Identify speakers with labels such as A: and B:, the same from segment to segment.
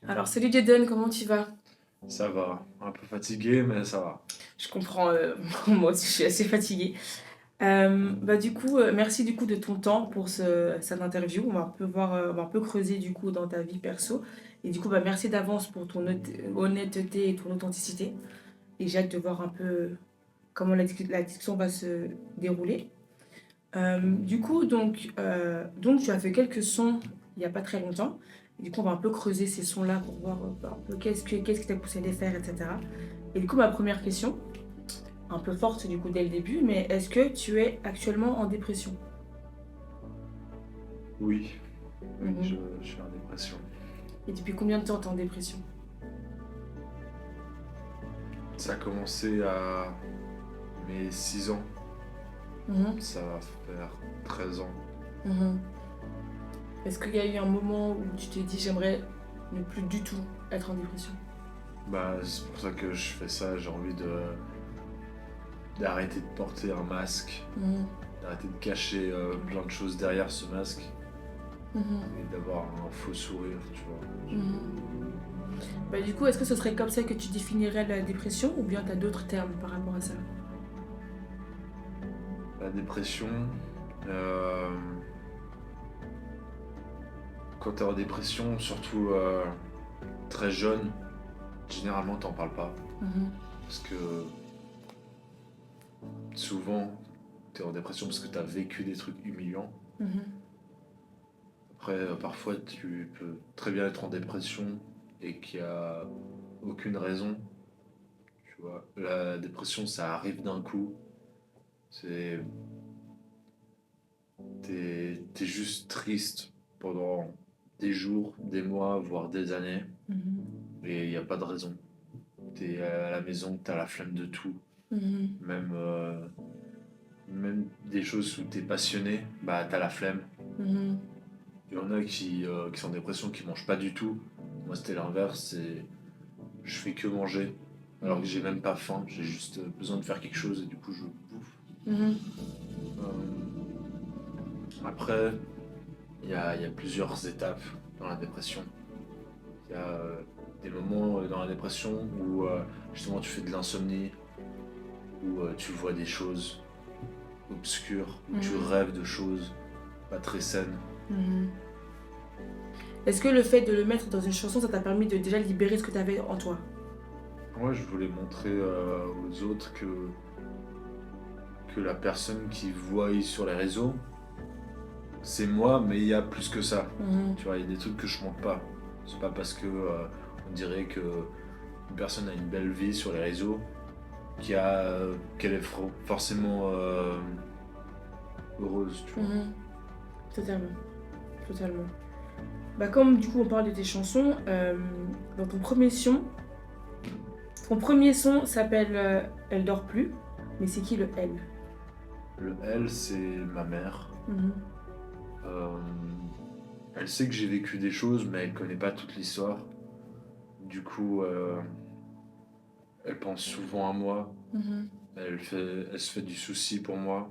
A: Alors, salut Jaden, comment tu vas?
B: Ça va, un peu fatigué, mais ça va.
A: Je comprends, moi aussi je suis assez fatiguée. Merci du coup de ton temps pour cette interview. On va un peu voir, on va un peu creuser du coup dans ta vie perso. Et du coup, merci d'avance pour ton honnêteté et ton authenticité. Et j'ai hâte de voir un peu comment la discussion va se dérouler. Donc tu as fait quelques sons il n'y a pas très longtemps. Et du coup, on va un peu creuser ces sons-là pour voir un peu qu'est-ce qui t'a poussé à les faire, etc. Et du coup, ma première question, un peu forte du coup dès le début, mais est-ce que tu es actuellement en dépression?
B: Oui, oui, je,
A: Mhm.
B: je suis en dépression.
A: Et depuis combien de temps t'es en dépression?
B: Ça a commencé à mes 6 ans,
A: Mhm.
B: ça va faire 13 ans.
A: Mhm. Est-ce qu'il y a eu un moment où tu t'es dit j'aimerais ne plus du tout être en dépression?
B: Bah, c'est pour ça que je fais ça, j'ai envie d'arrêter de porter un masque,
A: Mhm.
B: d'arrêter de cacher plein de choses derrière ce masque
A: Mhm.
B: et d'avoir un faux sourire, tu vois.
A: Mhm. Du coup, est-ce que ce serait comme ça que tu définirais la dépression ou bien tu as d'autres termes par rapport à ça?
B: La dépression, euh, quand t'es en dépression, surtout très jeune, généralement t'en parles pas.
A: Mhm.
B: Parce que souvent, t'es en dépression parce que t'as vécu des trucs humiliants.
A: Mhm.
B: Après, parfois, tu peux très bien être en dépression et qu'il n'y a aucune raison. Tu vois, la dépression, ça arrive d'un coup. C'est, t'es juste triste pendant des jours, des mois, voire des années,
A: Mhm.
B: et il n'y a pas de raison. T'es à la maison, t'as la flemme de tout,
A: Mhm.
B: même, même des choses où t'es passionné, bah t'as la flemme.
A: Mhm.
B: Il y en a qui sont en dépression, qui mangent pas du tout. Moi, c'était l'inverse, je fais que manger. Alors que
A: Mhm.
B: j'ai même pas faim, j'ai juste besoin de faire quelque chose et du coup, je bouffe.
A: Mhm.
B: Euh, Après, il y a plusieurs étapes dans la dépression. Il y a des moments dans la dépression où justement tu fais de l'insomnie, où tu vois des choses obscures, où tu
A: Mhm.
B: rêves de choses pas très saines.
A: Mhm. Est-ce que le fait de le mettre dans une chanson, ça t'a permis de déjà libérer ce que tu avais en toi?
B: Moi, je voulais montrer aux autres que la personne qui voit sur les réseaux, c'est moi, mais il y a plus que ça.
A: Mhm.
B: Tu vois, il y a des trucs que je montre pas. C'est pas parce que on dirait que une personne a une belle vie sur les réseaux qu'elle est forcément heureuse, tu vois.
A: Mhm. Totalement, totalement. Comme du coup on parle de tes chansons, dans ton premier son s'appelle Elle dort plus, mais c'est qui le elle?
B: Le elle, c'est ma mère.
A: Mhm.
B: Euh, Elle sait que j'ai vécu des choses, mais elle connaît pas toute l'histoire. Du coup, elle pense souvent à moi.
A: Mhm.
B: Elle se fait du souci pour moi.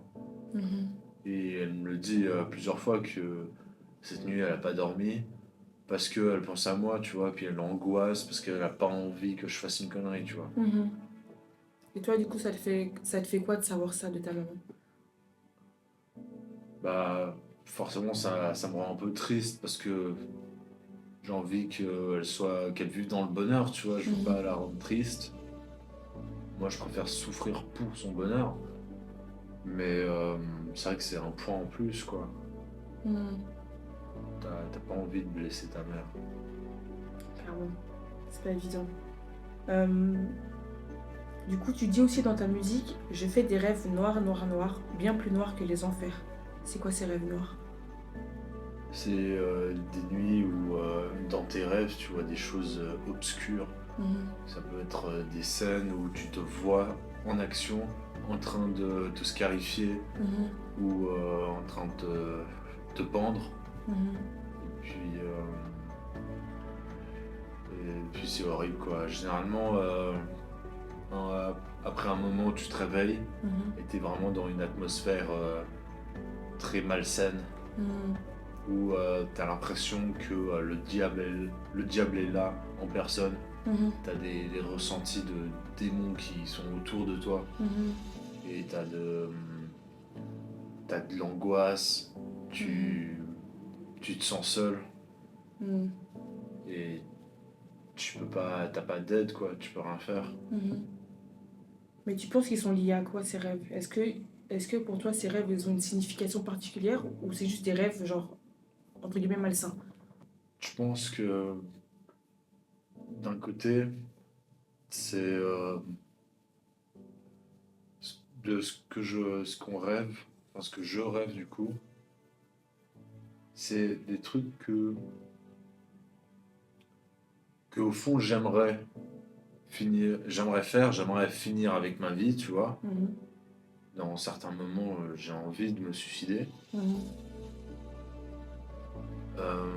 A: Mhm.
B: Et elle me le dit plusieurs fois que cette nuit, elle a pas dormi parce qu'elle pense à moi, tu vois. Puis elle angoisse parce qu'elle a pas envie que je fasse une connerie, tu vois.
A: Mhm. Et toi, du coup, ça te fait quoi de savoir ça de ta maman?
B: Bah, forcément, ça me rend un peu triste parce que j'ai envie qu'elle vive dans le bonheur, tu vois. Je veux pas
A: Mhm.
B: la rendre triste. Moi, je préfère souffrir pour son bonheur. Mais c'est vrai que c'est un point en plus, quoi.
A: Mhm.
B: T'as pas envie de blesser ta mère.
A: Clairement, c'est pas évident. Euh, du coup, tu dis aussi dans ta musique, je fais des rêves noirs, noirs, noirs, bien plus noirs que les enfers. C'est quoi ces rêves noirs?
B: C'est des nuits où dans tes rêves, tu vois des choses obscures.
A: Mhm.
B: Ça peut être des scènes où tu te vois en action, en train de te scarifier
A: Mhm.
B: ou en train de te pendre.
A: Mhm.
B: Et puis c'est horrible quoi. Généralement, un- après un moment, tu te réveilles
A: Mhm.
B: et t'es vraiment dans une atmosphère très malsaine.
A: Mhm.
B: où t'as l'impression que le diable est là en personne.
A: Mhm.
B: T'as des ressentis de démons qui sont autour de toi.
A: Mhm.
B: Et t'as de l'angoisse, tu te sens seul
A: Mhm.
B: et t'as pas d'aide quoi, tu peux rien faire.
A: Mhm. Mais tu penses qu'ils sont liés à quoi ces rêves? Est-ce que pour toi ces rêves ils ont une signification particulière ou c'est juste des rêves genre entre guillemets malsains?
B: Je pense que d'un côté, c'est de ce qu'on rêve, enfin ce que je rêve du coup, c'est des trucs que au fond j'aimerais finir avec ma vie, tu vois.
A: Mhm.
B: Dans certains moments, j'ai envie de me suicider.
A: Mhm.
B: Euh,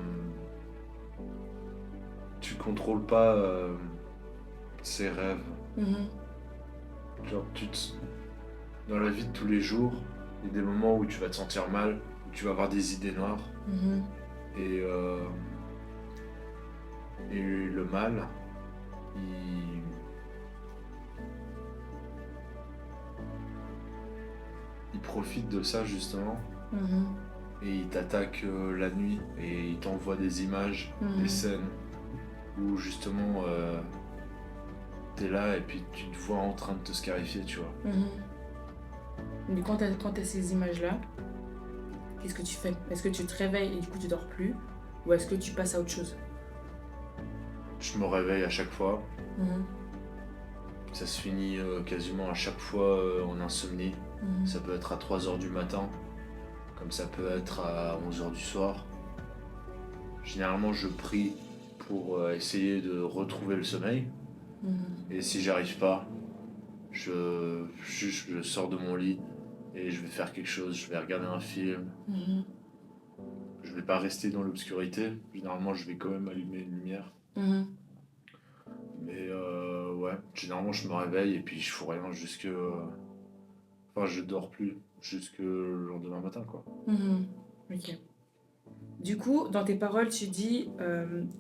B: tu contrôles pas ces rêves.
A: Mhm.
B: Genre, dans la vie de tous les jours, il y a des moments où tu vas te sentir mal, où tu vas avoir des idées noires.
A: Mhm.
B: Et, euh, et le mal, il, il profite de ça justement.
A: Mhm.
B: Et il t'attaque la nuit et il t'envoie des images,
A: Mhm.
B: des scènes où justement t'es là et puis tu te vois en train de te scarifier, tu vois.
A: Mhm. Mais quand t'as ces images-là, qu'est-ce que tu fais? Est-ce que tu te réveilles et du coup tu dors plus? Ou est-ce que tu passes à autre chose?
B: Je me réveille à chaque fois.
A: Mhm.
B: Ça se finit quasiment à chaque fois en insomnie.
A: Mhm.
B: Ça peut être à 3 h du matin, comme ça peut être à 11 h du soir. Généralement, je prie pour essayer de retrouver le sommeil.
A: Mhm.
B: Et si j'arrive pas, je sors de mon lit et je vais faire quelque chose. Je vais regarder un film.
A: Mhm.
B: Je vais pas rester dans l'obscurité. Généralement, je vais quand même allumer une lumière.
A: Mhm.
B: Mais ouais, généralement, je me réveille et puis je fous rien enfin, je dors plus jusque le lendemain matin, quoi.
A: Mhm. Ok. Du coup, dans tes paroles, tu dis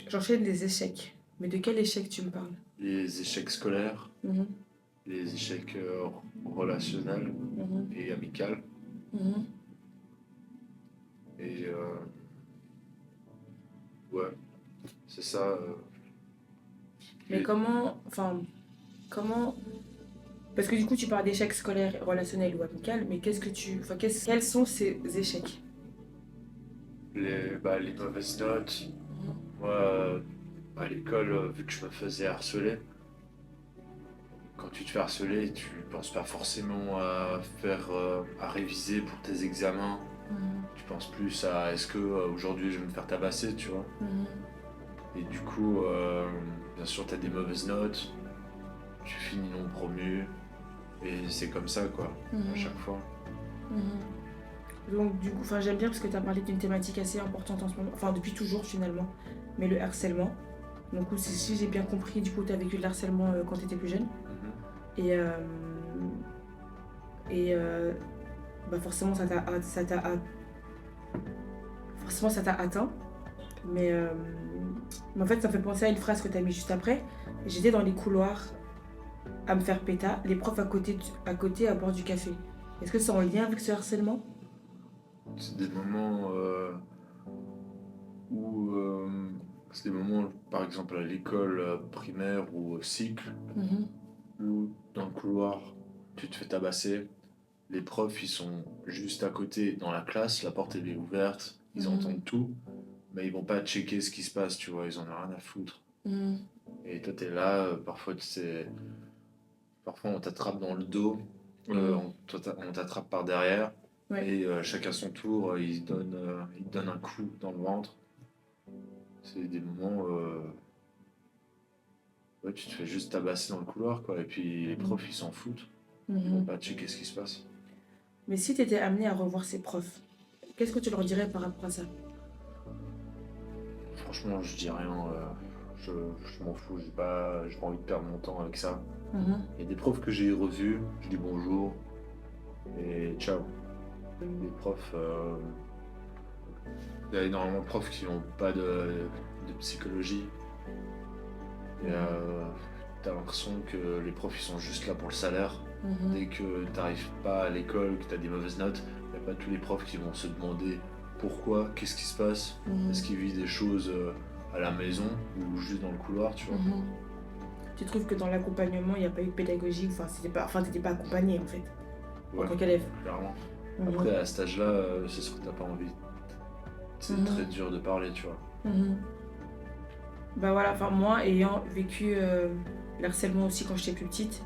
A: j'enchaîne des échecs. Mais de quel échec tu me parles?
B: Les échecs scolaires,
A: Mhm.
B: les échecs relationnels
A: Mhm.
B: et amicaux.
A: Mhm.
B: Et ouais, c'est ça.
A: Mais
B: Les-
A: comment. Parce que du coup, tu parles d'échecs scolaires, relationnels ou amicaux, mais quels sont ces échecs?
B: les mauvaises notes. Moi, à l'école, vu que je me faisais harceler, quand tu te fais harceler, tu penses pas forcément à réviser pour tes examens.
A: Mhm.
B: Tu penses plus à est-ce que aujourd'hui je vais me faire tabasser, tu vois.
A: Mhm.
B: Et du coup, bien sûr, t'as des mauvaises notes, tu finis non promu, et c'est comme ça, quoi, à
A: Mhm.
B: chaque fois.
A: Mhm. Donc, du coup, j'aime bien parce que tu as parlé d'une thématique assez importante en ce moment, enfin, depuis toujours finalement, mais le harcèlement. Donc, si j'ai bien compris, du coup, tu as vécu de harcèlement quand tu étais plus jeune.
B: Mhm.
A: Et, et bah forcément, forcément, ça t'a atteint. Mais, euh, mais en fait, ça me fait penser à une phrase que tu as mis juste après. J'étais dans les couloirs à me faire péta, les profs à côté à boire du café. Est-ce que c'est en lien avec ce harcèlement?
B: C'est des moments où. C'est des moments, par exemple, à l'école primaire ou au cycle,
A: Mhm.
B: où dans le couloir, tu te fais tabasser. Les profs, ils sont juste à côté dans la classe, la porte elle est ouverte, ils
A: Mhm.
B: entendent tout, mais ils vont pas checker ce qui se passe, tu vois, ils en ont rien à foutre.
A: Mhm.
B: Et toi, t'es là, parfois on t'attrape dans le dos,
A: Mhm.
B: on t'attrape par derrière,
A: Ouais.
B: et chacun son tour, il te donne un coup dans le ventre. C'est des moments, ouais, tu te fais juste tabasser dans le couloir, quoi, et puis les profs, ils s'en foutent, ils vont
A: Mhm.
B: pas checker ce qui se passe.
A: Mais si tu étais amené à revoir ces profs, qu'est-ce que tu leur dirais par rapport à ça?
B: Franchement, je dis rien. Je m'en fous. J'ai pas envie de perdre mon temps avec ça.
A: Mhm.
B: Il y a des profs que j'ai revus. Je dis bonjour et ciao. Des profs, Il y a énormément de profs qui n'ont pas de psychologie. Et t'as l'impression que les profs ils sont juste là pour le salaire. Dès que t'arrives pas à l'école, que t'as des mauvaises notes, il n'y a pas tous les profs qui vont se demander pourquoi, qu'est-ce qui se passe, est-ce qu'ils vivent des choses à la maison ou juste dans le couloir, tu vois.
A: Tu trouves que dans l'accompagnement, il n'y a pas eu de pédagogie, t'étais pas accompagné en fait, en
B: Ouais,
A: tant qu'élève.
B: clairement. Après, à cet âge-là, c'est sûr que t'as pas envie. C'est très dur de parler, tu vois.
A: Bah voilà, enfin moi ayant vécu le harcèlement aussi quand j'étais plus petite,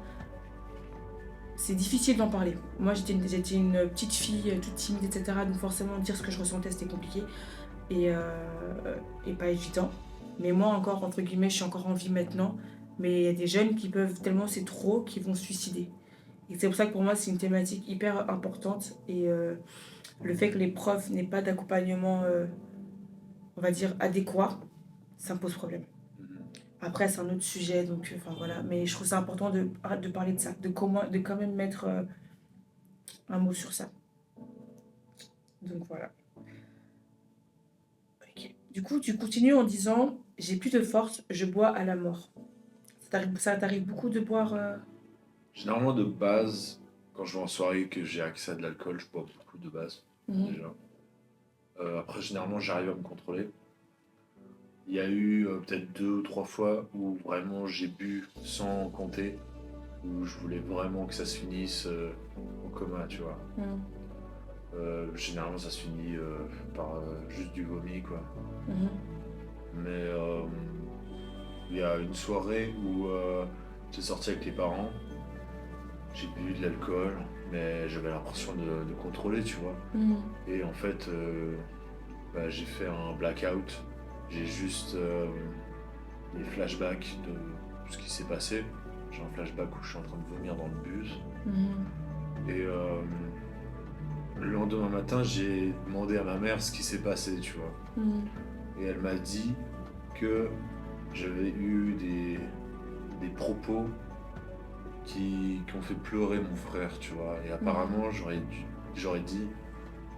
A: c'est difficile d'en parler. Moi j'étais une petite fille toute timide, etc. Donc forcément dire ce que je ressentais c'était compliqué et, pas évident. Mais moi encore, entre guillemets, je suis encore en vie maintenant. Mais il y a des jeunes qui peuvent, tellement c'est trop, qui vont se suicider. Et c'est pour ça que pour moi c'est une thématique hyper importante. Et le fait que les profs n'aient pas d'accompagnement, on va dire, adéquat, ça me pose problème. Après, c'est un autre sujet, donc enfin voilà. Mais je trouve ça important de parler de ça, de quand même mettre un mot sur ça. Donc voilà. Ok. Du coup, tu continues en disant j'ai plus de force, je bois à la mort. Ça t'arrive beaucoup de boire
B: Généralement, de base, quand je vais en soirée et que j'ai accès à de l'alcool, je bois beaucoup de base, déjà. Après, généralement, j'arrive à me contrôler. Il y a eu peut-être 2 ou 3 fois où vraiment j'ai bu sans compter, où je voulais vraiment que ça se finisse au coma, tu vois. Généralement, ça se finit par juste du vomi, quoi. Mais il y a une soirée où j'étais sorti avec les parents, j'ai bu de l'alcool, mais j'avais l'impression de contrôler, tu vois. Et en fait, j'ai fait un blackout. J'ai juste des flashbacks de ce qui s'est passé. J'ai un flashback où je suis en train de vomir dans le bus. Et le lendemain matin, j'ai demandé à ma mère ce qui s'est passé, tu vois. Et elle m'a dit que j'avais eu des propos qui ont fait pleurer mon frère, tu vois. Et apparemment, j'aurais dit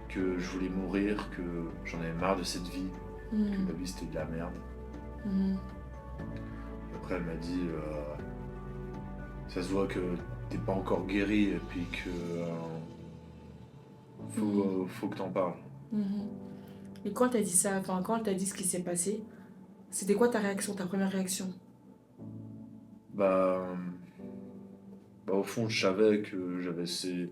B: que je voulais mourir, que j'en avais marre de cette vie, que ma vie c'était de la merde. Et après, elle m'a dit ça se voit que t'es pas encore guéri et puis que faut que t'en parles.
A: Et quand t'as dit ça, enfin quand t'as dit ce qui s'est passé, c'était quoi ta réaction, ta première réaction?
B: Bah, au fond, je savais que j'avais ce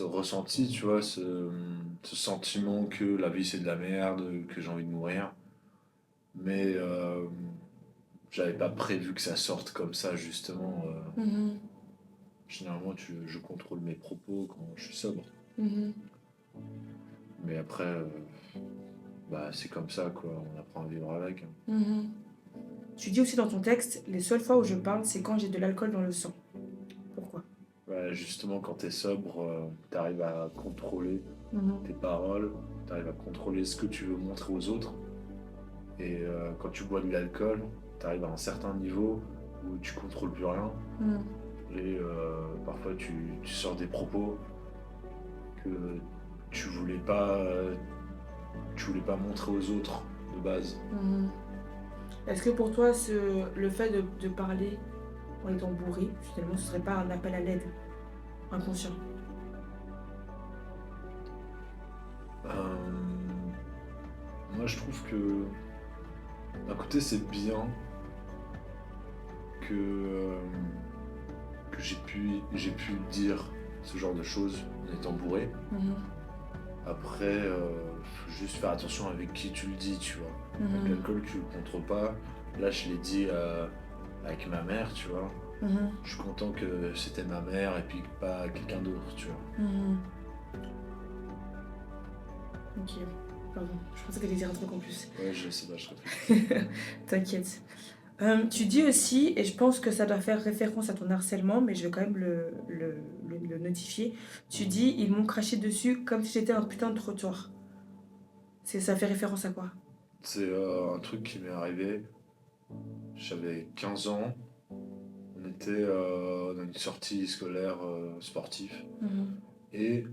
B: ressenti, tu vois, ce sentiment que la vie c'est de la merde, que j'ai envie de mourir. Mais j'avais pas prévu que ça sorte comme ça, justement. Généralement, je contrôle mes propos quand je suis sobre. Mais après, c'est comme ça, quoi. On apprend à vivre avec.
A: Tu dis aussi dans ton texte, les seules fois où je parle, c'est quand j'ai de l'alcool dans le sang. Pourquoi?
B: Justement, quand t'es sobre, t'arrives à contrôler tes paroles, t'arrives à contrôler ce que tu veux montrer aux autres. Et quand tu bois de l'alcool, t'arrives à un certain niveau où tu contrôles plus rien. Et parfois, tu sors des propos que tu voulais pas montrer aux autres de base.
A: Est-ce que pour toi, le fait de parler en étant bourré, finalement, ce serait pas un appel à l'aide inconscient?
B: Moi, je trouve que d'un côté, c'est bien que j'ai pu dire ce genre de choses en étant bourré. Après, faut juste faire attention avec qui tu le dis, tu vois. Avec l'alcool, tu le contrôles pas. Là, je l'ai dit avec ma mère, tu vois. Je suis content que c'était ma mère et puis pas quelqu'un d'autre, tu vois.
A: Ok, pardon. Je pensais que t'allais dire un truc en plus.
B: Ouais, je sais pas, je réfléchis.
A: T'inquiète. Tu dis aussi, et je pense que ça doit faire référence à ton harcèlement, mais je vais quand même le notifier. Tu dis, ils m'ont craché dessus comme si j'étais un putain de trottoir. Ça fait référence à quoi?
B: C'est un truc qui m'est arrivé. J'avais 15 ans. On était dans une sortie scolaire sportive. Et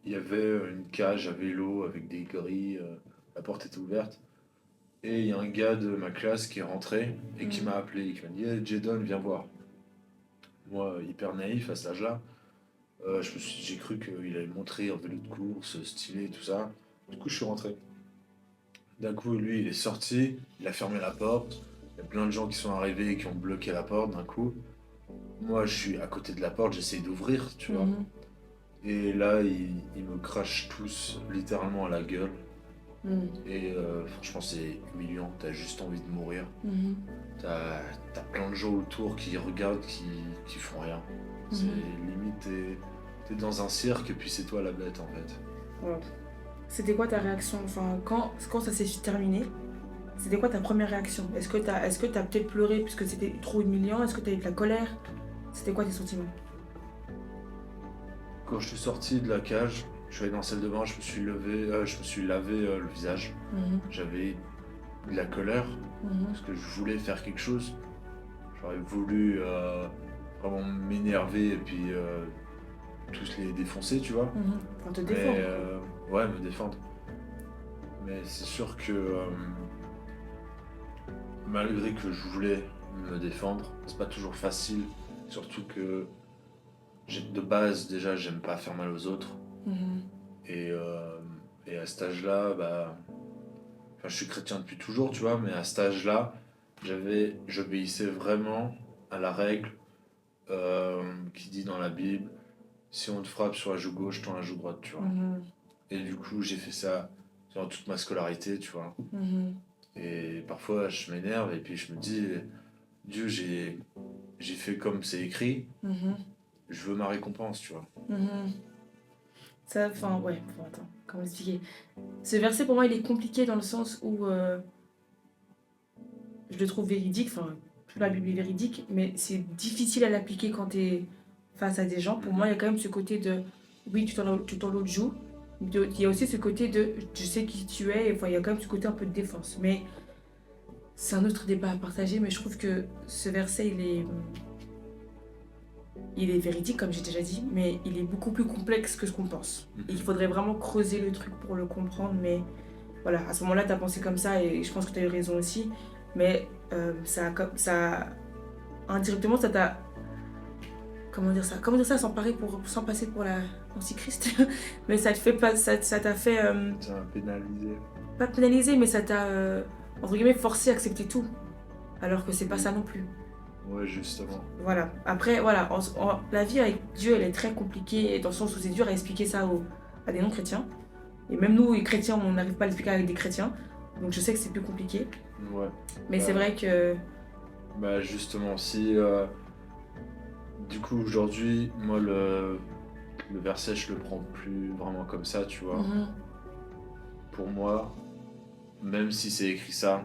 B: il y avait une cage à vélo avec des grilles, la porte était ouverte. Et il y a un gars de ma classe qui est rentré et qui
A: Mhm.
B: m'a appelé, qui m'a dit hey, Jadon, viens voir. Moi, hyper naïf à cet âge-là, j'ai cru qu'il allait me montrer un vélo de course, stylé, tout ça. Du coup, je suis rentré. D'un coup, lui, il est sorti, il a fermé la porte. Il y a plein de gens qui sont arrivés et qui ont bloqué la porte d'un coup. Moi, je suis à côté de la porte, j'essaye d'ouvrir, tu vois.
A: Mhm.
B: Et là, ils me crachent tous littéralement à la gueule.
A: Mhm.
B: Et franchement, c'est humiliant. T'as juste envie de mourir.
A: Mhm.
B: T'as plein de gens autour qui regardent, qui font rien. C'est
A: Mhm.
B: limite, t'es dans un cirque et puis c'est toi la bête en fait.
A: Ouais. C'était quoi ta réaction? Enfin, quand ça s'est terminé, c'était quoi ta première réaction? Est-ce que t'as peut-être pleuré puisque c'était trop humiliant? Est-ce que t'as eu de la colère? C'était quoi tes sentiments?
B: Quand je suis sorti de la cage, je suis allé dans la salle de bain, je me suis lavé le visage.
A: Mhm.
B: J'avais de la colère
A: Mhm.
B: parce que je voulais faire quelque chose. J'aurais voulu vraiment m'énerver et puis tous les défoncer, tu vois.
A: Mhm. Enfin, te
B: Mais
A: défendre, quoi.
B: ouais, me défendre. Mais c'est sûr que malgré que je voulais me défendre, c'est pas toujours facile. Surtout que de base, déjà, j'aime pas faire mal aux autres.
A: Mhm.
B: Et, euh, et à cet âge-là, bah, enfin, je suis chrétien depuis toujours, tu vois, mais à cet âge-là, j'obéissais vraiment à la règle qui dit dans la Bible, si on te frappe sur la joue gauche, tends la joue droite, tu vois.
A: Mhm.
B: Et du coup, j'ai fait ça durant toute ma scolarité, tu vois.
A: Mhm.
B: Et parfois, je m'énerve et puis je me dis, Dieu, j'ai fait comme c'est écrit,
A: Mhm.
B: je veux ma récompense, tu vois.
A: Mhm. Ça, enfin, ouais, bon, attends, comment expliquer? Ce verset, pour moi, il est compliqué dans le sens où je le trouve véridique, enfin, toute la Bible est véridique, mais c'est difficile à l'appliquer quand tu es face à des gens. Pour moi, il y a quand même ce côté de, oui, tu t'en l'autre joue. Il y a aussi ce côté de, je sais qui tu es, enfin, il y a quand même ce côté un peu de défense. Mais c'est un autre débat à partager, mais je trouve que ce verset, il est véridique, comme j'ai déjà dit, mais il est beaucoup plus complexe que ce qu'on pense. Et il faudrait vraiment creuser le truc pour le comprendre, mais voilà, à ce moment-là, tu as pensé comme ça, et je pense que tu as eu raison aussi. Mais indirectement, ça t'a. Comment dire ça sans passer pour la antichrist. Mais ça te fait pas. Ça t'a fait.
B: Ça m'a pénalisé.
A: Pas pénaliser, mais ça t'a, entre guillemets, forcé à accepter tout. Alors que c'est pas
B: Oui.
A: ça non plus.
B: Ouais, justement.
A: Voilà. Après, voilà, la vie avec Dieu, elle est très compliquée, dans le sens où c'est dur à expliquer ça à des non-chrétiens. Et même nous, les chrétiens, on n'arrive pas à l'expliquer avec des chrétiens. Donc je sais que c'est plus compliqué.
B: Ouais.
A: Mais c'est vrai que.
B: Bah justement, si du coup aujourd'hui, moi le verset, je le prends plus vraiment comme ça, tu vois.
A: Mhm.
B: Pour moi, même si c'est écrit ça,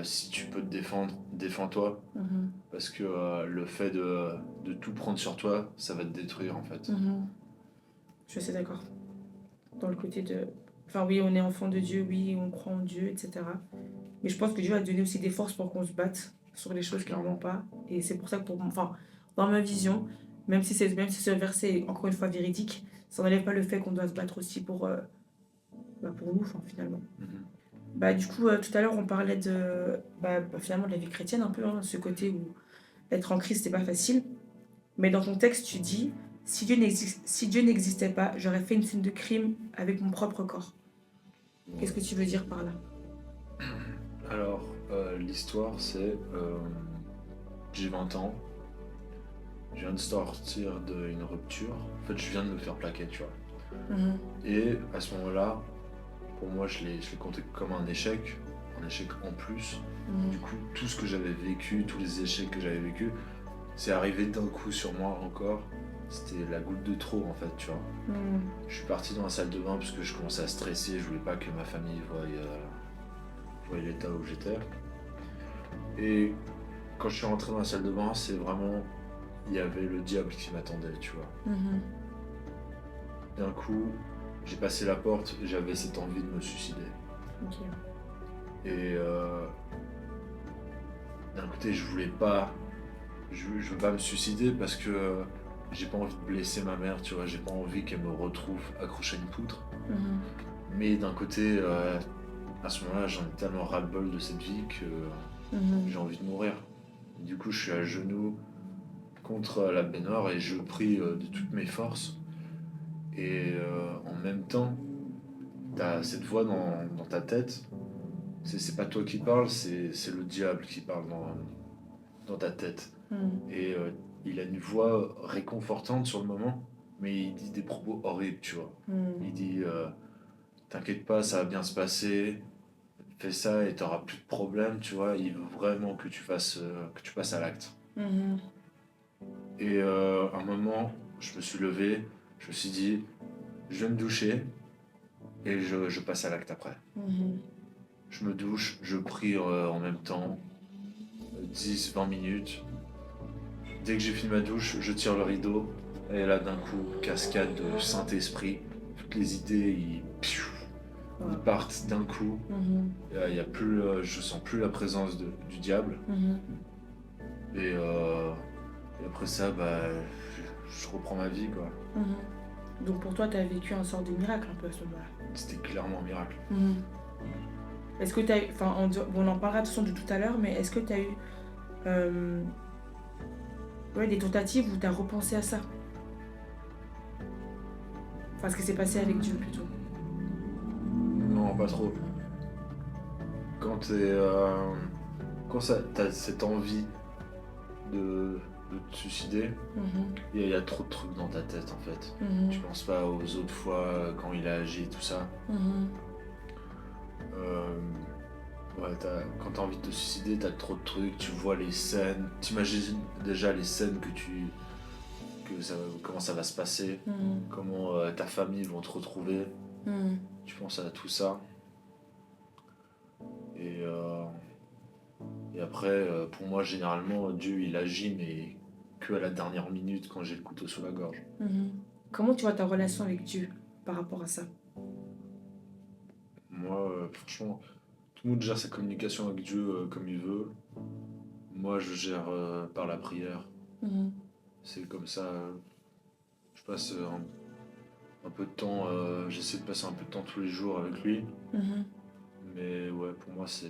B: si tu peux te défendre, défends-toi.
A: Mhm.
B: Parce que le fait de tout prendre sur toi, ça va te détruire en fait.
A: Mhm. Je suis assez d'accord. Dans le côté de. Enfin, oui, on est enfant de Dieu, oui, on croit en Dieu, etc. Mais je pense que Dieu a donné aussi des forces pour qu'on se batte sur les choses qui ne vont
B: Clairement.
A: pas. Et c'est pour ça que, enfin, dans ma vision, même si ce verset est encore une fois véridique, ça n'enlève pas le fait qu'on doit se battre aussi pour nous, enfin, finalement.
B: Mhm.
A: Bah, du coup, tout à l'heure, on parlait finalement de la vie chrétienne un peu, hein, ce côté où être en Christ, c'est pas facile. Mais dans ton texte, tu dis, si Dieu n'existait pas, j'aurais fait une scène de crime avec mon propre corps. Qu'est-ce que tu veux dire par là?
B: Alors, l'histoire, c'est j'ai 20 ans, je viens de sortir d'une rupture. En fait, je viens de me faire plaquer, tu vois.
A: Mhm.
B: Et à ce moment-là, pour moi, je l'ai compté comme un échec en plus. Du
A: Mhm.
B: coup, tout ce que j'avais vécu, tous les échecs que j'avais vécu, c'est arrivé d'un coup sur moi encore. C'était la goutte de trop, en fait, tu vois.
A: Mhm.
B: Je suis parti dans la salle de bain parce que je commençais à stresser, je voulais pas que ma famille voie l'état où j'étais. Et quand je suis rentré dans la salle de bain, c'est vraiment, il y avait le diable qui m'attendait, tu vois.
A: Mhm.
B: D'un coup, j'ai passé la porte, j'avais cette envie de me suicider.
A: Ok.
B: Et d'un côté, je veux pas me suicider parce que j'ai pas envie de blesser ma mère, tu vois, j'ai pas envie qu'elle me retrouve accroché à une poutre.
A: Mhm.
B: Mais d'un côté, à ce moment-là, j'en ai tellement ras-le-bol de cette vie que
A: Mhm.
B: j'ai envie de mourir. Du coup, je suis à genoux contre la baignoire et je prie de toutes mes forces. Et en même temps, t'as cette voix dans ta tête. C'est pas toi qui parles, c'est le diable qui parle dans ta tête.
A: Mhm.
B: Et il a une voix réconfortante sur le moment, mais il dit des propos horribles, tu vois.
A: Mhm.
B: Il dit t'inquiète pas, ça va bien se passer, fais ça et t'auras plus de problème, tu vois. Il veut vraiment que tu passes à l'acte.
A: Mhm.
B: Et à un moment, je me suis levé, je me suis dit, je vais me doucher et je passe à l'acte après.
A: Mhm.
B: Je me douche, je prie en même temps, 10-20 minutes. Dès que j'ai fini ma douche, je tire le rideau et là d'un coup, cascade de Saint-Esprit. Toutes les idées, ils
A: Wow.
B: partent d'un coup.
A: Mhm.
B: Y a plus, je sens plus la présence du diable.
A: Mhm.
B: Et après ça, bah, je reprends ma vie, quoi.
A: Mhm. Donc pour toi, tu as vécu un sort de miracle un peu à ce moment-là.
B: C'était clairement un miracle.
A: Mhm. Est-ce que tu as eu, enfin, on en parlera de toute façon de tout à l'heure, mais est-ce que tu as eu euh, ouais, des tentatives où tu as repensé à ça? Enfin, ce qui s'est passé avec Dieu plutôt.
B: Non, pas trop. Quand quand t'as cette envie de te suicider,
A: Mhm.
B: y a trop de trucs dans ta tête en fait.
A: Mhm.
B: Tu penses pas aux autres fois quand il a agi et tout ça.
A: Mhm.
B: Euh, ouais, quand t'as envie de te suicider, t'as trop de trucs, tu vois les scènes, t'imagines déjà les scènes comment ça va se passer,
A: Mhm.
B: comment ta famille vont te retrouver.
A: Mhm.
B: Tu penses à tout ça. Et, euh, et après, pour moi, généralement, Dieu il agit, mais que à la dernière minute quand j'ai le couteau sous la gorge.
A: Mhm. Comment tu vois ta relation avec Dieu par rapport à ça?
B: Moi, franchement, tout le monde gère sa communication avec Dieu comme il veut. Moi, je gère par la prière.
A: Mhm.
B: C'est comme ça. Je passe un peu de temps, j'essaie de passer un peu de temps tous les jours avec lui.
A: Mhm.
B: Mais ouais, pour moi, c'est.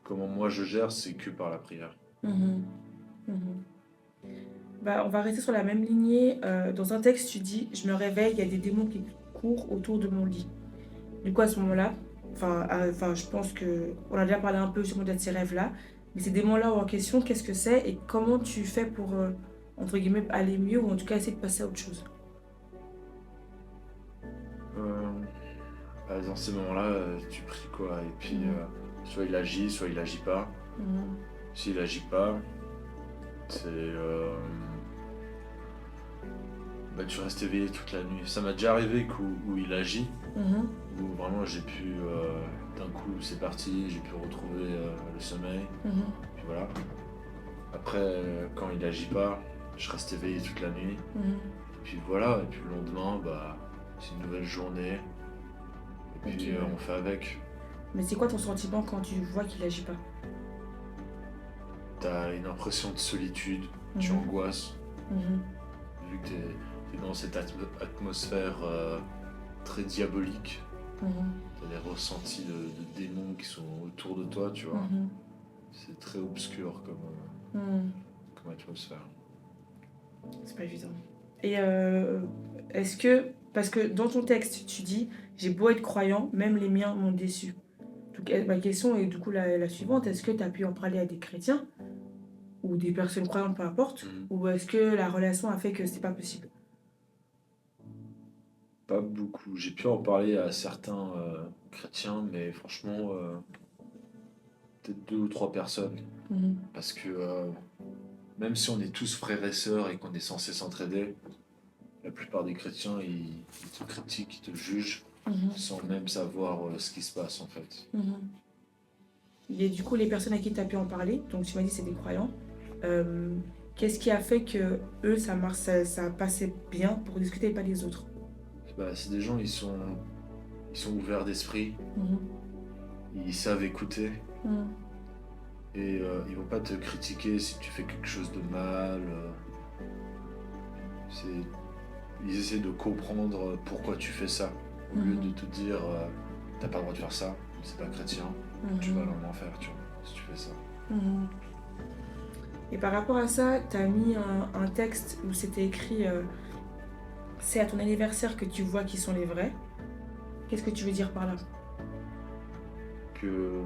B: Comment moi je gère, c'est que par la prière.
A: Mhm. Mhm. Bah, on va rester sur la même lignée. Dans un texte, tu dis, je me réveille, il y a des démons qui courent autour de mon lit. Du coup, à ce moment-là, enfin, je pense que on a déjà parlé un peu justement de ces rêves-là, mais ces démons-là en question, qu'est-ce que c'est et comment tu fais pour, entre guillemets, aller mieux ou en tout cas essayer de passer à autre chose?
B: Euh, Dans ces moments-là, tu pries quoi. Et puis,
A: Mhm.
B: soit il agit, soit il agit pas.
A: Mhm.
B: S'il agit pas, c'est. Bah, tu restes éveillé toute la nuit. Ça m'a déjà arrivé où il agit,
A: Mhm.
B: où vraiment j'ai pu. D'un coup, c'est parti, j'ai pu retrouver le sommeil.
A: Mhm.
B: Puis voilà. Après, quand il agit pas, je reste éveillé toute la nuit.
A: Mhm.
B: Et puis voilà, et puis le lendemain, bah, c'est une nouvelle journée. Et
A: Ok,
B: puis
A: ouais.
B: on fait avec.
A: Mais c'est quoi ton sentiment quand tu vois qu'il agit pas?
B: T'as une impression de solitude, tu
A: Mhm.
B: angoisses,
A: Mhm.
B: vu que t'es dans cette atmosphère très diabolique.
A: Mhm.
B: T'as des ressentis de démons qui sont autour de toi, tu vois.
A: Mhm.
B: C'est très obscur
A: Mhm.
B: comme atmosphère.
A: C'est pas évident. Et est-ce que, parce que dans ton texte, tu dis, j'ai beau être croyant, même les miens m'ont déçu. Donc ma question est du coup la suivante, est-ce que tu as pu en parler à des chrétiens ou des personnes croyantes, peu importe,
B: Mhm.
A: ou est-ce que la relation a fait que c'est pas possible?
B: Pas beaucoup. J'ai pu en parler à certains chrétiens, mais franchement, peut-être 2 ou 3 personnes.
A: Mhm.
B: Parce que même si on est tous frères et sœurs et qu'on est censé s'entraider, la plupart des chrétiens, ils te critiquent, ils te jugent,
A: Mhm.
B: sans même savoir ce qui se passe en fait.
A: Mhm. Et du coup, les personnes à qui tu as pu en parler, donc tu m'as dit c'est des croyants, euh, qu'est-ce qui a fait que eux, ça marche, ça passait bien pour discuter et pas les autres?
B: Bah, c'est des gens, ils sont ouverts d'esprit,
A: Mhm.
B: ils savent écouter,
A: Mhm.
B: et ils vont pas te critiquer si tu fais quelque chose de mal. C'est, ils essaient de comprendre pourquoi tu fais ça. Au lieu de te dire, t'as pas le droit de faire ça, c'est pas chrétien, tu vas aller en enfer, tu vois, si tu fais ça.
A: Mhm. Et par rapport à ça, tu as mis un texte où c'était écrit c'est à ton anniversaire que tu vois qui sont les vrais. Qu'est-ce que tu veux dire par là?
B: Que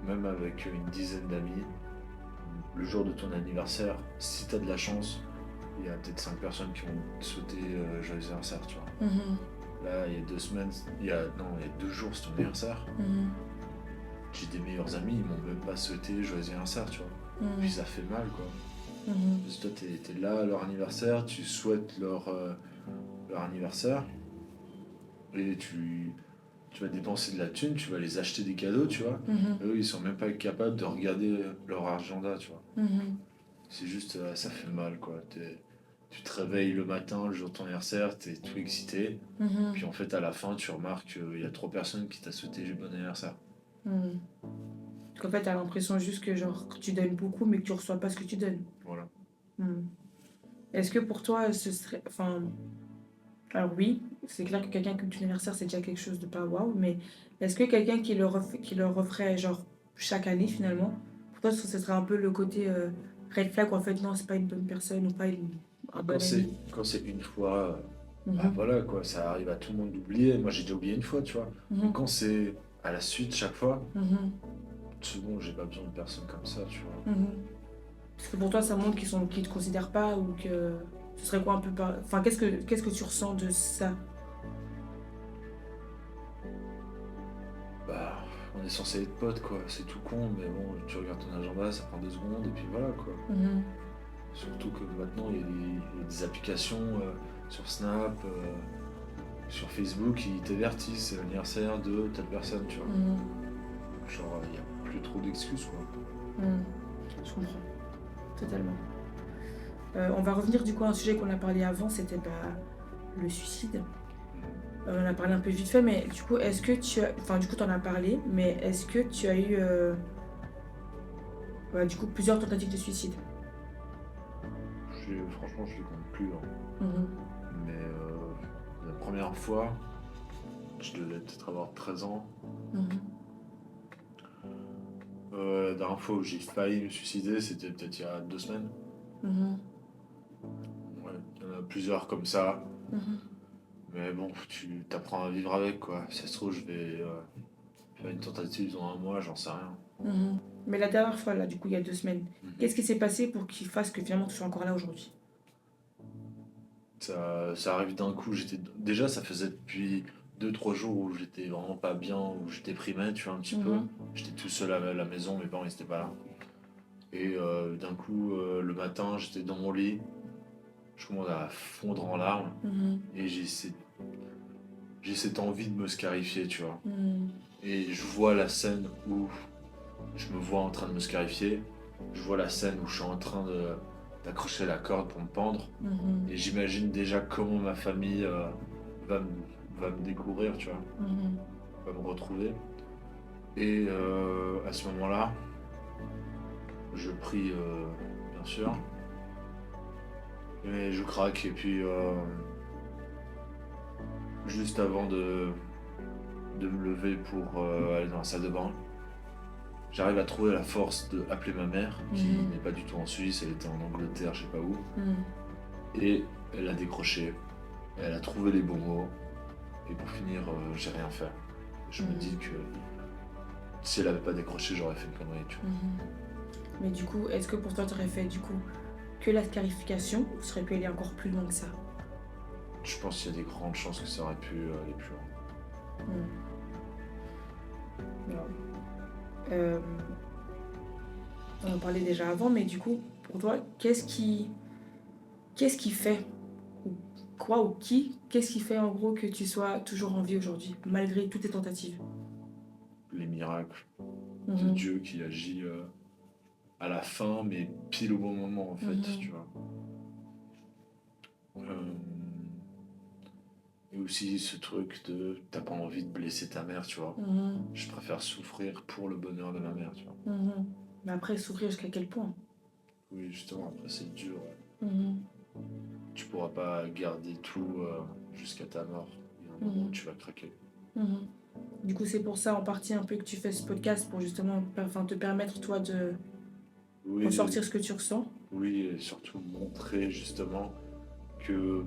B: même avec une dizaine d'amis, le jour de ton anniversaire, si t'as de la chance, il y a peut-être 5 personnes qui vont te souhaiter joyeux anniversaire, tu vois.
A: Mhm.
B: Là, il y a 2 semaines, non, il y a 2 jours, c'est ton anniversaire.
A: Mhm.
B: J'ai des meilleurs amis, ils m'ont même pas souhaité joyeux anniversaire, tu vois.
A: Mhm.
B: Puis ça fait mal, quoi.
A: Mhm.
B: Parce que toi, t'es là à leur anniversaire, tu souhaites leur anniversaire, et tu vas dépenser de la thune, tu vas les acheter des cadeaux, tu vois.
A: Mhm.
B: Eux, ils sont même pas capables de regarder leur agenda, tu vois.
A: Mhm.
B: C'est juste, ça fait mal, quoi. Tu te réveilles le matin, le jour de ton anniversaire, t'es tout excité,
A: Mhm.
B: puis en fait, à la fin, tu remarques qu'il y a 3 personnes qui t'ont souhaité bon anniversaire.
A: Mhm. Donc en fait, t'as l'impression juste que genre que tu donnes beaucoup mais que tu reçois pas ce que tu donnes.
B: Voilà.
A: Mhm. Est-ce que pour toi, ce serait... Enfin, alors oui, c'est clair que quelqu'un comme ton anniversaire, c'est déjà quelque chose de pas waouh, mais est-ce que quelqu'un qui le referait genre chaque année finalement, pour toi, ce serait un peu le côté red flag où en fait non, c'est pas une bonne personne ou pas un
B: Quand
A: bon
B: c'est,
A: ami?
B: quand c'est une fois, bah
A: Mhm.
B: voilà, quoi, ça arrive à tout le monde d'oublier. Moi, j'ai déjà oublié une fois, tu vois. Mais
A: Mhm.
B: quand c'est à la suite, chaque fois,
A: Mhm.
B: c'est bon, j'ai pas besoin de personne comme ça, tu vois.
A: Mhm. Parce que pour toi, ça montre qu'ils te considèrent pas ou que ce serait quoi un peu pas. Enfin, qu'est-ce que tu ressens de ça?
B: Bah, on est censé être potes, quoi. C'est tout con, mais bon, tu regardes ton agenda, ça prend 2 secondes, et puis voilà, quoi.
A: Mhm.
B: Surtout que maintenant, il y a des applications sur Snap, sur Facebook qui t'avertissent, c'est l'anniversaire de telle personne, tu vois.
A: Mhm.
B: Genre, il n'y a plus trop d'excuses, quoi.
A: Mhm. Je comprends, totalement. On va revenir du coup à un sujet qu'on a parlé avant, c'était le suicide. On en a parlé un peu vite fait, mais du coup, est-ce que tu as... Enfin, du coup, tu en as parlé, mais est-ce que tu as eu, du coup, plusieurs tentatives de suicide?
B: Franchement, je les compte plus, hein.
A: Mhm.
B: Mais la première fois, je devais peut-être avoir 13 ans.
A: Mhm.
B: La dernière fois où j'ai failli me suicider, c'était peut-être il y a 2 semaines.
A: Mhm.
B: Ouais, il y en a plusieurs comme ça.
A: Mhm.
B: Mais bon, tu t'apprends à vivre avec, quoi. Si ça se trouve, je vais faire une tentative dans un mois, j'en sais rien.
A: Mhm. Mais la dernière fois, là, du coup, il y a 2 semaines,
B: Mhm.
A: qu'est-ce qui s'est passé pour qu'il fasse que finalement tu sois encore là aujourd'hui?
B: Ça arrive d'un coup. Déjà, ça faisait depuis 2, 3 jours où j'étais vraiment pas bien, où j'étais déprimé, tu vois, un petit peu.
A: Mhm.
B: J'étais tout seul à la maison, mes parents ils étaient pas là. Et d'un coup, le matin, j'étais dans mon lit, je commence à fondre en larmes
A: Mhm.
B: et j'ai cette envie de me scarifier, tu vois.
A: Mhm.
B: Et je vois la scène où je me vois en train de me scarifier, je vois la scène où je suis en train d'accrocher la corde pour me pendre,
A: Mhm.
B: et j'imagine déjà comment ma famille va, me, va me découvrir, tu vois,
A: Mhm.
B: va me retrouver. Et à ce moment-là, je prie, bien sûr, mais je craque, et puis juste avant de me lever pour aller dans la salle de bain, j'arrive à trouver la force d'appeler ma mère, qui
A: Mhm.
B: n'est pas du tout en Suisse, elle était en Angleterre, je sais pas où.
A: Mhm.
B: Et elle a décroché, elle a trouvé les bons mots, et pour finir, j'ai rien fait. Je me dis
A: Mhm.
B: que si elle avait pas décroché, j'aurais fait une connerie, tu vois.
A: Mhm. Mais du coup, est-ce que pour toi, tu aurais fait du coup que la scarification ou serait pu aller encore plus loin que ça?
B: Je pense qu'il y a des grandes chances que ça aurait pu aller plus loin.
A: Mhm. Wow. Euh, on en parlait déjà avant, mais du coup, pour toi, qu'est-ce qui fait, ou quoi ou qui, qu'est-ce qui fait en gros que tu sois toujours en vie aujourd'hui, malgré toutes tes tentatives?
B: Les miracles de
A: Mhm.
B: Dieu qui agit à la fin, mais pile au bon moment, en fait, tu
A: Mhm.
B: vois. Euh, et aussi ce truc de t'as pas envie de blesser ta mère, tu vois.
A: Mhm.
B: Je préfère souffrir pour le bonheur de ma mère, tu vois.
A: Mhm. Mais après, souffrir jusqu'à quel point?
B: Oui, justement, après c'est dur. Ouais.
A: Mhm.
B: tu pourras pas garder tout jusqu'à ta mort. Il y a un moment où tu vas craquer.
A: Mhm. Du coup, c'est pour ça en partie un peu que tu fais ce podcast pour justement te permettre toi de
B: Oui,
A: ressortir ce que tu ressens.
B: oui, et surtout montrer justement que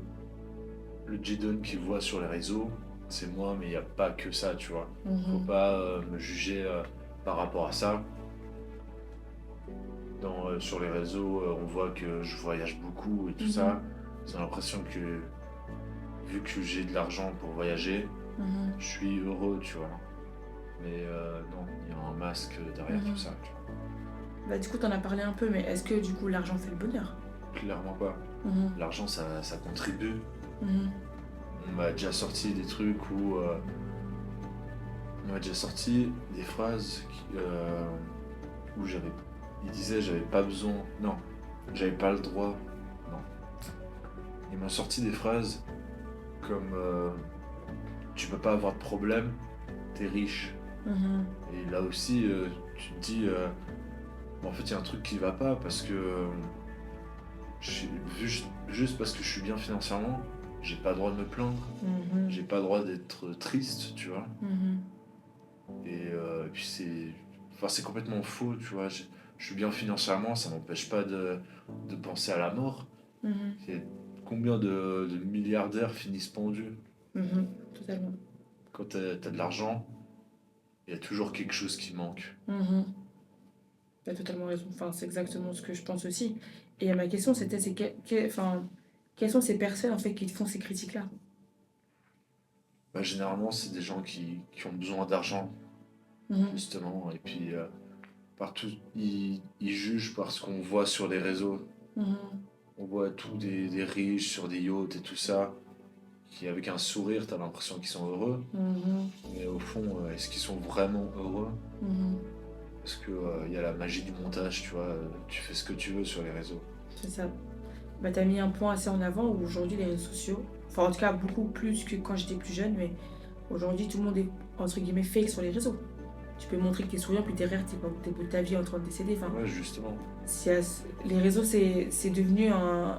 B: le Jidon qu'ils voient sur les réseaux, c'est moi, mais il n'y a pas que ça, tu vois. Faut
A: Mhm.
B: pas me juger par rapport à ça. Sur les réseaux, on voit que je voyage beaucoup et tout ça. J'ai l'impression que, vu que j'ai de l'argent pour voyager,
A: Mhm.
B: je suis heureux, tu vois. Mais non, il y a un masque derrière tout ça, tu vois.
A: Bah, du coup, t'en as parlé un peu, mais est-ce que du coup l'argent fait le bonheur?
B: Clairement pas.
A: Mhm.
B: L'argent, ça contribue.
A: Mhm.
B: On m'a déjà sorti des trucs où... on m'a déjà sorti des phrases où j'avais... Il disait j'avais pas besoin... Non, j'avais pas le droit. Non. Ils m'ont sorti des phrases comme tu peux pas avoir de problème, t'es riche.
A: Mhm.
B: Et là aussi, tu te dis, bon, en fait, il y a un truc qui va pas parce que juste parce que je suis bien financièrement, j'ai pas le droit de me plaindre,
A: Mhm.
B: j'ai pas le droit d'être triste, tu vois.
A: Mhm.
B: Et puis c'est complètement faux, tu vois. Je suis bien financièrement, ça m'empêche pas de penser à la mort.
A: Mhm.
B: C'est combien de milliardaires finissent pendus?
A: Mhm. Totalement.
B: Quand t'as de l'argent, il y a toujours quelque chose qui manque.
A: Mhm. T'as totalement raison. Enfin, c'est exactement ce que je pense aussi. Et ma question, c'était, enfin, quelles sont ces personnes en fait qui te font ces critiques-là?
B: Bah, généralement, c'est des gens qui ont besoin d'argent,
A: Mhm.
B: justement. Et puis, partout, ils jugent par ce qu'on voit sur les réseaux.
A: Mhm.
B: On voit tous des riches sur des yachts et tout ça, qui avec un sourire, t'as l'impression qu'ils sont heureux.
A: Mhm.
B: Mais au fond, est-ce qu'ils sont vraiment heureux?
A: Mhm.
B: Parce que y a la magie du montage, tu vois. Tu fais ce que tu veux sur les réseaux.
A: C'est ça. Bah, t'as mis un point assez en avant où aujourd'hui les réseaux sociaux, enfin en tout cas beaucoup plus que quand j'étais plus jeune, mais aujourd'hui tout le monde est entre guillemets fake sur les réseaux. Tu peux montrer que t'es souriant, puis derrière t'es bout de ta vie en train de décéder. Enfin,
B: Ouais, justement.
A: les réseaux c'est devenu un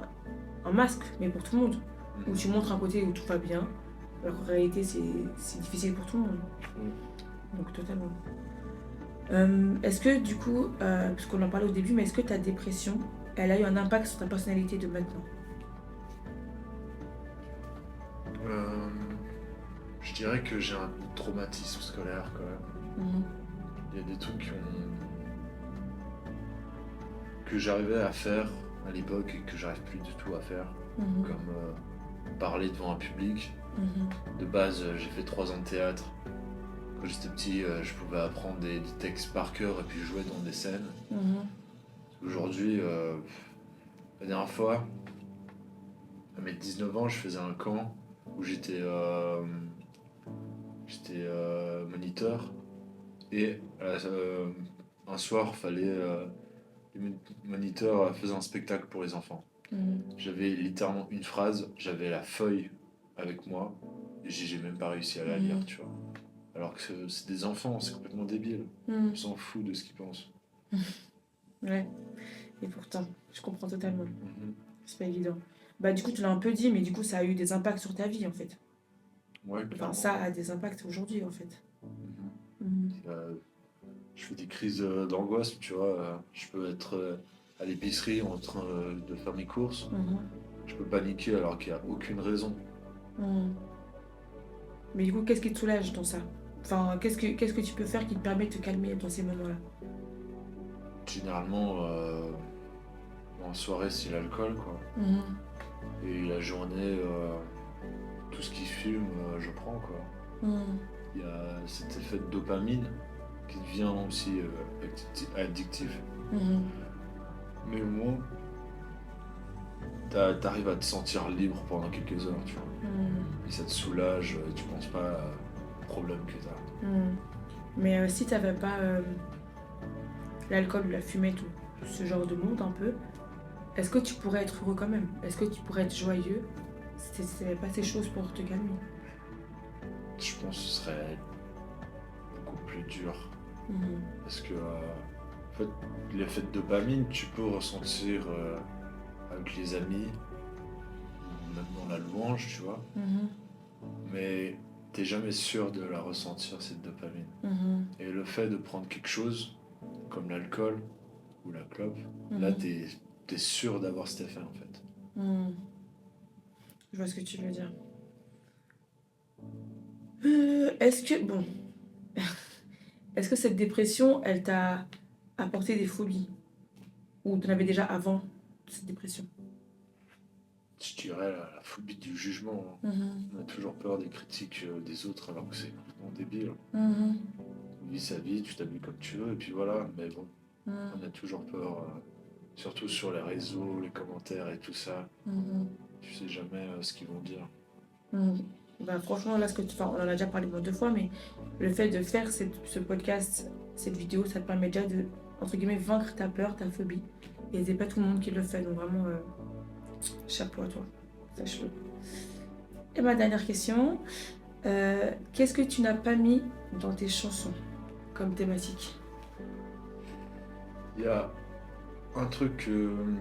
A: masque, mais pour tout le monde. Où
B: Mhm.
A: tu montres un côté où tout va bien, alors qu'en réalité c'est difficile pour tout le monde. Donc totalement. Est-ce que du coup, parce qu'on en parlait au début, mais est-ce que ta dépression, elle a eu un impact sur ta personnalité de maintenant?
B: Euh, je dirais que j'ai un traumatisme scolaire quand même.
A: Mhm.
B: Il y a des trucs que j'arrivais à faire à l'époque et que j'arrive plus du tout à faire,
A: Mhm.
B: comme parler devant un public.
A: Mhm.
B: De base, j'ai fait 3 ans de théâtre. Quand j'étais petit, je pouvais apprendre des textes par cœur et puis jouer dans des scènes.
A: Mhm.
B: Aujourd'hui, la dernière fois, à mes 19 ans, je faisais un camp où j'étais moniteur. Et un soir, les moniteurs faisaient un spectacle pour les enfants.
A: Mhm.
B: J'avais littéralement une phrase, j'avais la feuille avec moi, et j'ai même pas réussi à la lire,
A: Mhm.
B: tu vois. Alors que c'est des enfants, c'est complètement débile.
A: Mhm.
B: On s'en fout de ce qu'ils pensent.
A: Ouais, et pourtant, je comprends totalement.
B: Mhm.
A: C'est pas évident. Bah, du coup, tu l'as un peu dit, mais du coup, ça a eu des impacts sur ta vie en fait.
B: Ouais,
A: Enfin,
B: clairement.
A: ça a des impacts aujourd'hui en fait.
B: Mhm.
A: Mhm.
B: Je fais des crises d'angoisse, tu vois. Je peux être à l'épicerie en train de faire mes courses.
A: Mhm.
B: Je peux paniquer alors qu'il n'y a aucune raison.
A: Mhm. Mais du coup, qu'est-ce qui te soulage dans ça? Enfin, qu'est-ce que tu peux faire qui te permet de te calmer dans ces moments-là?
B: Généralement, en soirée, c'est l'alcool, quoi.
A: Mhm.
B: Et la journée, tout ce qui fume, je prends, quoi.
A: Mhm.
B: Il y a cet effet de dopamine qui devient aussi addictif.
A: Mhm.
B: Mais au moins, t'arrives à te sentir libre pendant quelques heures, tu vois.
A: Mhm.
B: Et ça te soulage, et tu penses pas aux problèmes que t'as.
A: Mhm. Mais si t'avais pas l'alcool ou la fumée, tout ce genre de monde un peu, est-ce que tu pourrais être heureux quand même? Est-ce que tu pourrais être joyeux si t'avais pas ces choses pour te calmer?
B: Je pense que ce serait beaucoup plus dur.
A: Mhm.
B: Parce que, en fait, l'effet de dopamine, tu peux ressentir avec les amis, même dans la louange, tu vois.
A: Mhm.
B: Mais t'es jamais sûr de la ressentir, cette dopamine.
A: Mhm.
B: Et le fait de prendre quelque chose, comme l'alcool ou la clope, là,
A: Mhm.
B: t'es sûr d'avoir cet effet, en fait.
A: Mhm. Je vois ce que tu veux dire. Est-ce que, bon, est-ce que cette dépression, elle t'a apporté des phobies? Ou t'en avais déjà avant cette dépression?
B: Je dirais la phobie du jugement, hein.
A: Mhm.
B: On a toujours peur des critiques des autres, alors que c'est complètement débile.
A: Mhm.
B: On vit sa vie, tu t'habilles comme tu veux, et puis voilà. Mais bon,
A: Mhm.
B: on a toujours peur, surtout sur les réseaux, les commentaires et tout ça.
A: Mhm.
B: Tu sais jamais ce qu'ils vont dire.
A: Mhm. Bah, franchement, là, enfin, on en a déjà parlé moins 2 fois, mais le fait de faire ce podcast, cette vidéo, ça te permet déjà de, entre guillemets, vaincre ta peur, ta phobie. Et c'est pas tout le monde qui le fait, donc vraiment, chapeau à toi, sache-le. Et ma dernière question, qu'est-ce que tu n'as pas mis dans tes chansons comme thématique?
B: Il y a un truc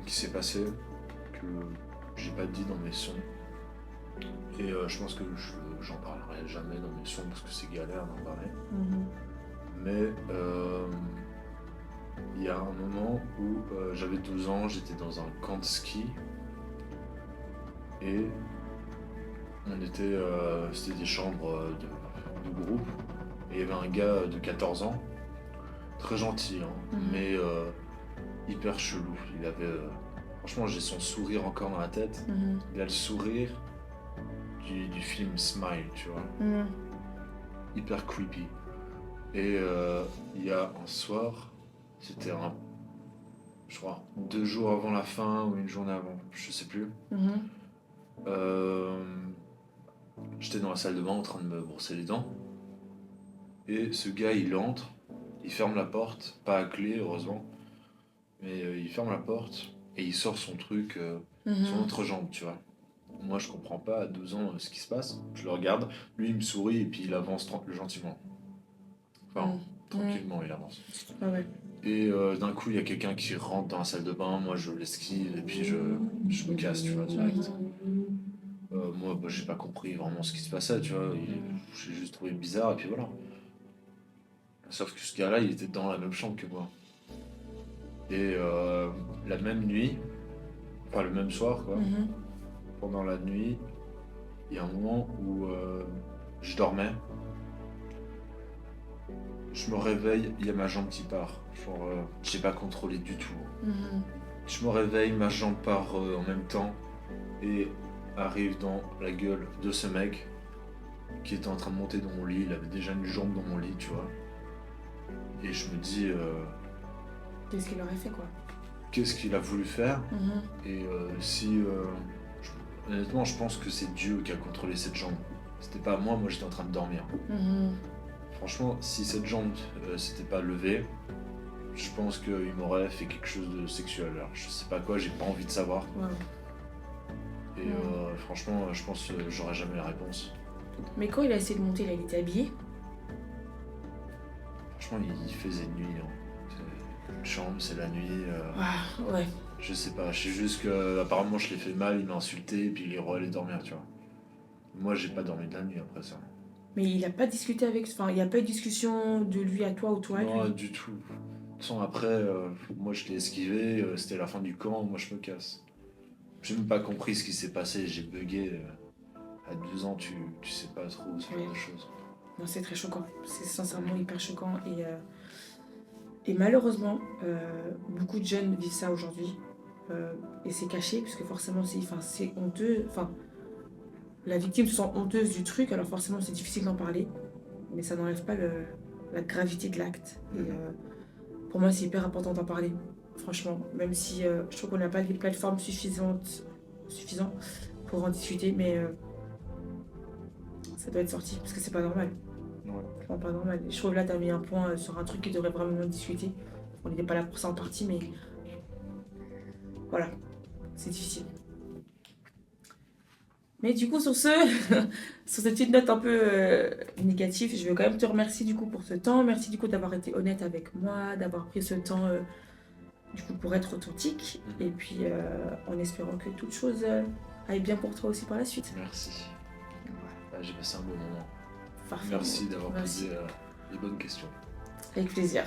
B: qui s'est passé que j'ai pas dit dans mes sons. Et je pense que j'en parlerai jamais dans mes sons parce que c'est galère d'en parler.
A: Mhm.
B: Mais il y a un moment où j'avais 12 ans, j'étais dans un camp de ski et c'était des chambres de groupe et il y avait un gars de 14 ans, très gentil, hein,
A: Mhm.
B: mais hyper chelou. Il avait, franchement, j'ai son sourire encore dans la tête.
A: Mhm.
B: Il a le sourire du film Smile, tu vois,
A: Mhm.
B: hyper creepy. Et il y a un soir, c'était je crois, 2 jours avant la fin ou une journée avant, je sais plus.
A: Mhm.
B: Euh, J'étais dans la salle de bain en train de me brosser les dents. Et ce gars, il entre, il ferme la porte, pas à clé, heureusement, mais il ferme la porte et il sort son truc sur
A: Mhm.
B: notre jambe, tu vois. Moi, je comprends pas à 12 ans ce qui se passe. Je le regarde, lui, il me sourit et puis il avance gentiment. Enfin,
A: Mhm.
B: tranquillement, il avance.
A: Ah ouais.
B: Et d'un coup, il y a quelqu'un qui rentre dans la salle de bain, moi je l'esquive et puis je me casse, tu vois, direct. Moi, bah, j'ai pas compris vraiment ce qui se passait, tu vois, j'ai juste trouvé bizarre et puis voilà. Sauf que ce gars-là, il était dans la même chambre que moi. Et la même nuit, enfin le même soir, quoi,
A: Mhm.
B: pendant la nuit, il y a un moment où je dormais, je me réveille, il y a ma jambe qui part. Genre, j'ai pas contrôlé du tout.
A: Mhm.
B: Je me réveille, ma jambe part en même temps et arrive dans la gueule de ce mec qui était en train de monter dans mon lit. Il avait déjà une jambe dans mon lit, tu vois. Et je me dis,
A: Qu'est-ce qu'il aurait fait, quoi?
B: qu'est-ce qu'il a voulu faire?
A: Mhm.
B: Et honnêtement, je pense que c'est Dieu qui a contrôlé cette jambe. C'était pas moi, moi j'étais en train de dormir.
A: Mhm.
B: Franchement, si cette jambe s'était pas levée, je pense qu'il m'aurait fait quelque chose de sexuel. Alors, je sais pas quoi, j'ai pas envie de savoir.
A: Ouais.
B: Et franchement, je pense que j'aurai jamais la réponse.
A: Mais quand il a essayé de monter, là, il était habillé?
B: Franchement, il faisait nuit, hein. C'est une chambre, c'est la nuit.
A: Ah, ouais.
B: Je sais pas, je sais juste que apparemment je l'ai fait mal, il m'a insulté et puis il est re-allé dormir, tu vois. Moi, j'ai pas dormi de la nuit après ça.
A: Mais il a pas discuté avec... Enfin, il n'y a pas eu de discussion de lui à toi ou toi à
B: Non,
A: lui?
B: du tout. De toute façon, après, moi je l'ai esquivé, c'était la fin du camp, moi je me casse. J'ai même pas compris ce qui s'est passé, j'ai bugué. À 12 ans, tu sais pas trop ce genre de choses.
A: Non, c'est très choquant. C'est sincèrement hyper choquant. Et malheureusement, beaucoup de jeunes vivent ça aujourd'hui. Et c'est caché, puisque forcément, c'est honteux. Enfin, la victime se sent honteuse du truc, alors forcément, c'est difficile d'en parler. Mais ça n'enlève pas la gravité de l'acte. Et pour moi, c'est hyper important d'en parler. Franchement, même si je trouve qu'on n'a pas les plateformes suffisantes pour en discuter, mais ça doit être sorti, parce que c'est pas normal.
B: Ouais.
A: Vraiment pas normal. Je trouve que là, tu as mis un point sur un truc qui devrait vraiment discuter. On n'était pas là pour ça en partie, mais voilà, c'est difficile. Mais du coup, sur sur cette petite note un peu négative, je veux quand même te remercier du coup pour ce temps. Merci du coup d'avoir été honnête avec moi, d'avoir pris ce temps du coup pour être authentique. Et puis en espérant que toute chose aille bien pour toi aussi par la suite.
B: Merci.
A: Voilà.
B: J'ai passé un bon moment.
A: Parfait.
B: Merci d'avoir
A: Merci.
B: posé les bonnes questions.
A: Avec plaisir.